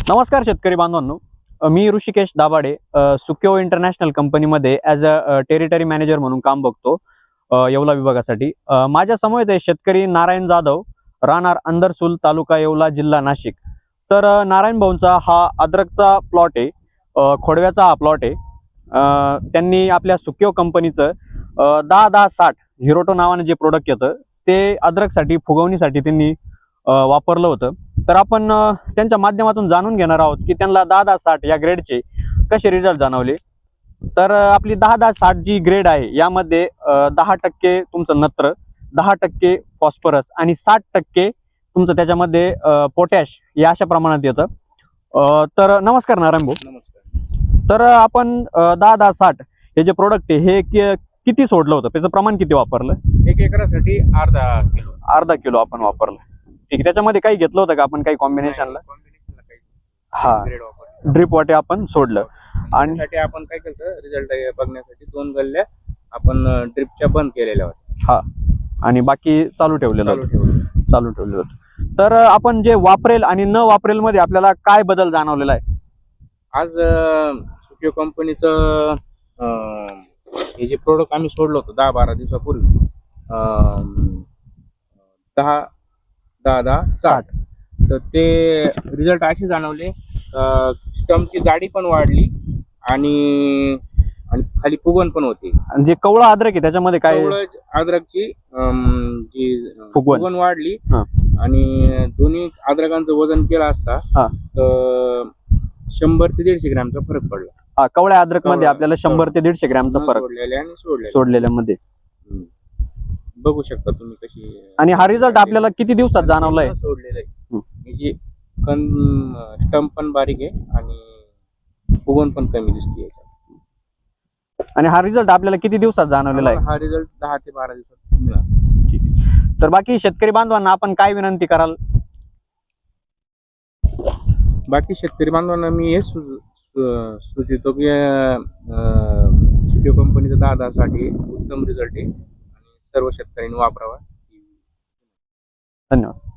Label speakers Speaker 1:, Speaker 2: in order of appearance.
Speaker 1: नमस्कार शेतकरी बांधवांनो, मी ऋषिकेश दाभाडे सुक्यो इंटरनॅशनल कंपनीमध्ये ॲज अ टेरिटरी मॅनेजर म्हणून काम बघतो येवला विभागासाठी. माझ्या समोर आहे शेतकरी नारायण जाधव, राहणार अंदरसूल, तालुका येवला, जिल्हा नाशिक. तर नारायण भाऊंचा हा अद्रकचा प्लॉट आहे, खोडव्याचा हा प्लॉट आहे. त्यांनी आपल्या सुक्यो कंपनीचं 10-10-60 हिरोटो नावाने जे प्रोडक्ट येतं ते अद्रकसाठी, फुगवणीसाठी त्यांनी वापरलं होतं. तर आपण त्यांच्या माध्यमातून जाणून घेणार आहोत की त्यांना 10-10-60 या ग्रेडचे कसे रिझल्ट जाणवले. तर आपली 10-10-60 जी ग्रेड आहे यामध्ये 10% तुमचं नत्र, 10% फॉस्फरस आणि 60% तुमचं त्याच्यामध्ये पोटॅश या अशा प्रमाणात येतं. तर नमस्कार नारायण भाऊ.
Speaker 2: नमस्कार.
Speaker 1: तर आपण 10-10-60 हे जे प्रोडक्ट आहे हे किती सोडलं होतं, त्याचं प्रमाण किती वापरलं?
Speaker 2: 1 एकरासाठी अर्धा किलो
Speaker 1: आपण वापरलं. ठीक आहे. त्याच्यामध्ये काही घेतलं होतं का आपण, काही कॉम्बिनेशनला? हा, ड्रिप वाटे आपण सोडलं.
Speaker 2: आणि आपण काय केलं, रिझल्ट बघण्यासाठी 2 गल्ल्या आपण ड्रिपच्या बंद केलेल्या होत्या.
Speaker 1: हा, आणि बाकी चालू ठेवलेलं होतं. तर आपण जे वापरेल आणि न वापरेल मध्ये आपल्याला काय बदल जाणवलेला आहे?
Speaker 2: आज सुक्यो कंपनीचं हे जे प्रोडक्ट आम्ही सोडलं होतं 10-12 दिवसापूर्वी, 10-10-60, तर ते रिझल्ट असे जाणवले. स्टमची जाडी पण वाढली आणि खाली फुगवण पण होती.
Speaker 1: जे कवळा अद्रक आहे त्याच्यामध्ये काय?
Speaker 2: अद्रकची जी फुगवण वाढली आणि दोन्ही अद्रकांचं वजन केलं असता तर 100 ते 150 ग्रॅमचा फरक पडला.
Speaker 1: कवळ्या अद्रक मध्ये आपल्याला 100 ते 150 ग्रॅमचा फरक सोडलेल्यामध्ये
Speaker 2: बघू शकता तुम्ही कशी.
Speaker 1: आणि हा रिझल्ट आपल्याला किती दिवसात जाणवलाय?
Speaker 2: सोडलेलं आहे. स्टंप पण बारीक आहे आणि फुगवण पण कमी दिसते.
Speaker 1: आणि हा रिझल्ट आपल्याला किती दिवसात जाणवलेला आहे?
Speaker 2: हा रिझल्ट 10 ते 12 दिवसात मिळाला.
Speaker 1: ठीक आहे. तर बाकी शेतकरी बांधवांना आपण काय विनंती कराल?
Speaker 2: बाकी शेतकरी बांधवांना मी हे सुचवितो की सुक्यो कंपनीचा 10-10-60 उत्तम रिझल्ट आहे आणि सर्व शेतकऱ्यांनी वापरावा.
Speaker 1: धन्यवाद.